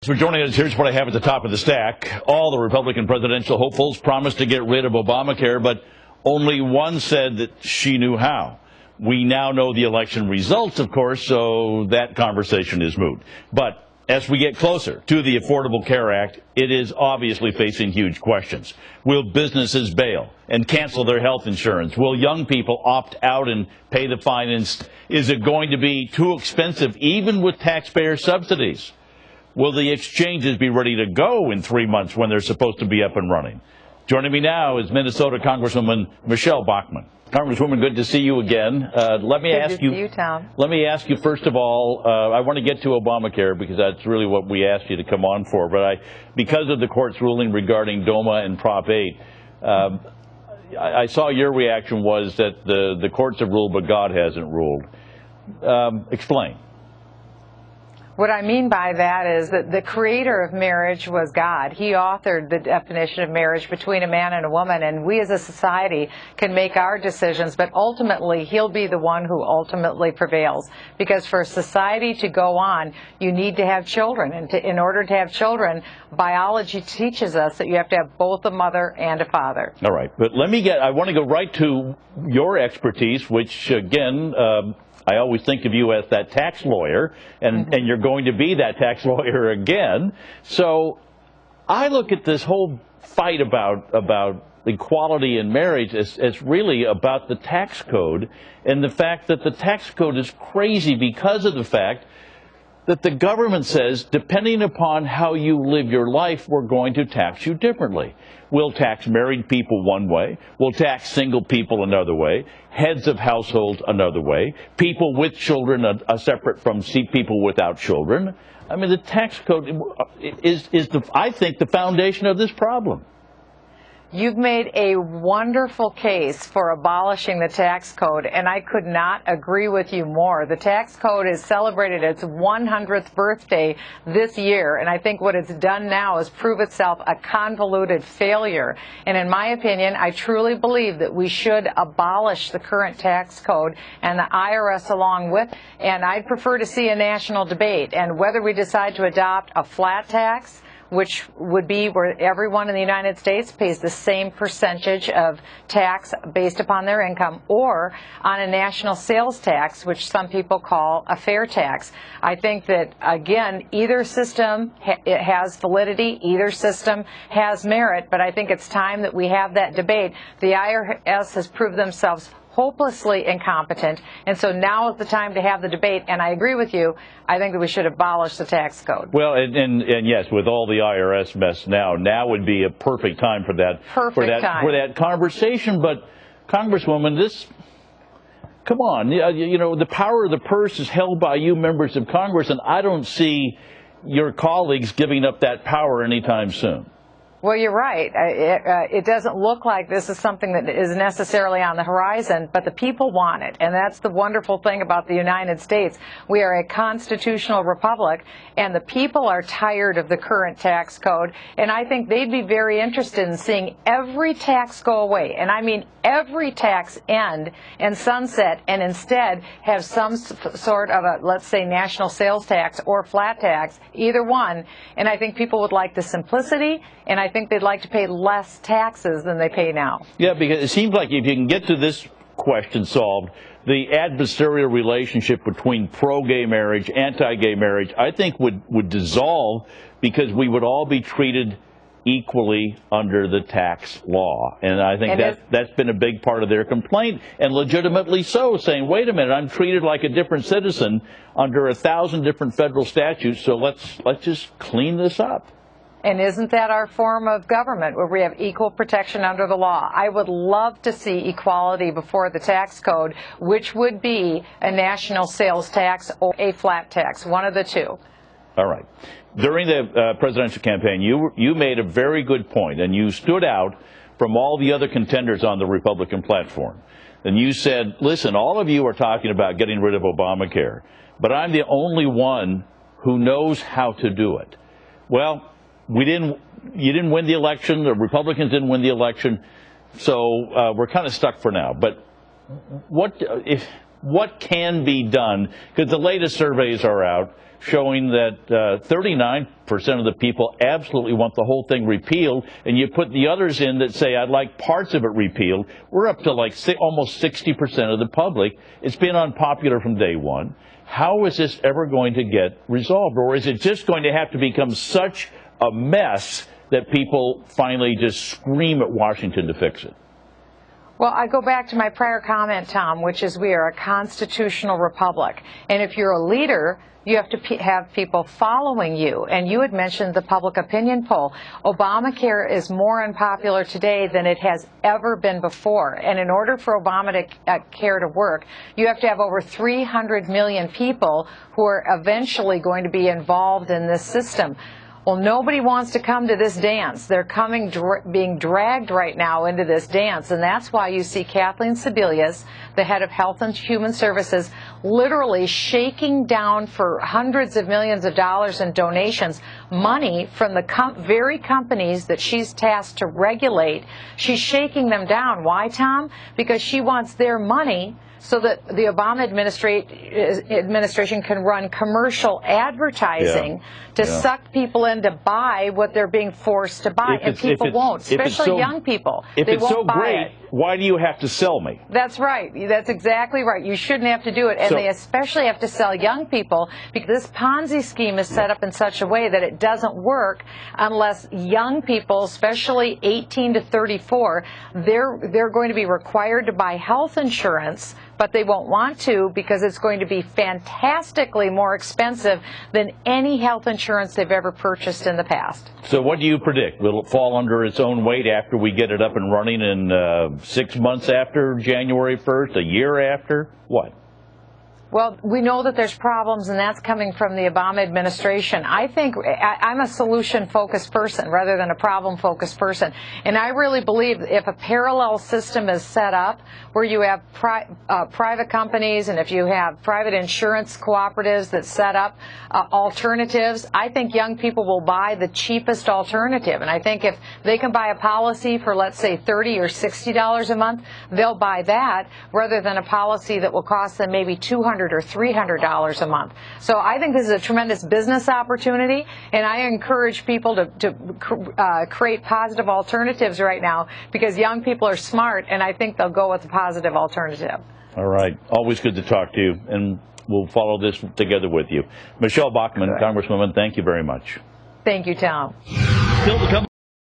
For joining us, here's what I have at the top of the stack. All the Republican presidential hopefuls promised to get rid of Obamacare, but only one said that she knew how. We now know the election results, of course, so that conversation is moot. But as we get closer to the Affordable Care Act, it is obviously facing huge questions. Will businesses bail and cancel their health insurance? Will young people opt out and pay the fine? Is it going to be too expensive, even with taxpayer subsidies? Will the exchanges be ready to go in 3 months when they're supposed to be up and running? Joining me now is Minnesota Congresswoman Michele Bachmann. Congresswoman, good to see you again. Let me ask you, first of all, I want to get to Obamacare because that's really what we asked you to come on for. But because of the court's ruling regarding DOMA and Prop 8, I saw your reaction was that the courts have ruled, but God hasn't ruled. Explain. What I mean by that is that the creator of marriage was God. He authored the definition of marriage between a man and a woman, and we as a society can make our decisions, but ultimately he'll be the one who ultimately prevails. Because for society to go on, you need to have children, and in order to have children, biology teaches us that you have to have both a mother and a father. All right, but I want to go right to your expertise, which again, I always think of you as that tax lawyer, and you're going to be that tax lawyer again. So I look at this whole fight about equality in marriage as really about the tax code, and the fact that the tax code is crazy because of the fact that the government says, depending upon how you live your life, we're going to tax you differently. We'll tax married people one way. We'll tax single people another way. Heads of households another way. People with children are separate from people without children. I mean, the tax code is I think, the foundation of this problem. You've made a wonderful case for abolishing the tax code, and I could not agree with you more. The tax code has celebrated its 100th birthday this year, and I think what it's done now is prove itself a convoluted failure. And in my opinion, I truly believe that we should abolish the current tax code and the IRS along with, and I'd prefer to see a national debate. And whether we decide to adopt a flat tax, which would be where everyone in the United States pays the same percentage of tax based upon their income, or on a national sales tax, which some people call a fair tax. I think that, again, either system has validity, either system has merit, but I think it's time that we have that debate. The IRS has proved themselves hopelessly incompetent, and so now is the time to have the debate, and I agree with you. I think that we should abolish the tax code. Well, and yes, with all the IRS mess now would be a perfect time for that conversation. But Congresswoman, come on, you know, the power of the purse is held by you members of Congress, and I don't see your colleagues giving up that power anytime soon. Well, you're right. It doesn't look like this is something that is necessarily on the horizon, but the people want it. And that's the wonderful thing about the United States. We are a constitutional republic, and the people are tired of the current tax code. And I think they'd be very interested in seeing every tax go away. And I mean every tax end and sunset, and instead have some sort of a, let's say, national sales tax or flat tax, either one. And I think people would like the simplicity, and I think they'd like to pay less taxes than they pay now. Yeah, because it seems like if you can get to this question solved, the adversarial relationship between pro-gay marriage, anti-gay marriage, I think would dissolve, because we would all be treated equally under the tax law. And I think that's been a big part of their complaint, and legitimately so, saying, wait a minute, I'm treated like a different citizen under 1,000 different federal statutes, so let's just clean this up. And isn't that our form of government, where we have equal protection under the law? I would love to see equality before the tax code, which would be a national sales tax or a flat tax, one of the two. All right. During the presidential campaign, you made a very good point, and you stood out from all the other contenders on the Republican platform. And you said, listen, all of you are talking about getting rid of Obamacare, but I'm the only one who knows how to do it. Well, you didn't win the election, the Republicans didn't win the election, so we're kind of stuck for now. But what can be done? Because the latest surveys are out. showing that 39% of the people absolutely want the whole thing repealed, and you put the others in that say, I'd like parts of it repealed. We're up to like almost 60% of the public. It's been unpopular from day one. How is this ever going to get resolved? Or is it just going to have to become such a mess that people finally just scream at Washington to fix it? Well, I go back to my prior comment, Tom, which is we are a constitutional republic. And if you're a leader, you have to have people following you. And you had mentioned the public opinion poll. Obamacare is more unpopular today than it has ever been before. And in order for Obamacare to work, you have to have over 300 million people who are eventually going to be involved in this system. Well, nobody wants to come to this dance. They're being dragged right now into this dance, and that's why you see Kathleen Sebelius, the head of Health and Human Services, literally shaking down for hundreds of millions of dollars in donations, money from the very companies that she's tasked to regulate. She's shaking them down. Why, Tom? Because she wants their money so that the Obama administration can run commercial advertising to suck people in to buy what they're being forced to buy, and people won't, especially young people. If they it's won't so buy great, it. why do you have to sell me? That's right. That's exactly right. You shouldn't have to do it, and they especially have to sell young people because this Ponzi scheme is set up in such a way that it doesn't work unless young people, especially 18 to 34, they're going to be required to buy health insurance, but they won't want to because it's going to be fantastically more expensive than any health insurance they've ever purchased in the past. So what do you predict? Will it fall under its own weight after we get it up and running in 6 months after January 1st, a year after? What? Well, we know that there's problems, and that's coming from the Obama administration. I think I'm a solution-focused person rather than a problem-focused person. And I really believe if a parallel system is set up where you have private companies and if you have private insurance cooperatives that set up alternatives, I think young people will buy the cheapest alternative. And I think if they can buy a policy for, let's say, $30 or $60 a month, they'll buy that rather than a policy that will cost them maybe $200 or $300 a month. So I think this is a tremendous business opportunity, and I encourage people to create positive alternatives right now because young people are smart, and I think they'll go with a positive alternative. All right. Always good to talk to you, and we'll follow this together with you. Michele Bachmann, Congresswoman, thank you very much. Thank you, Tom. Still to come.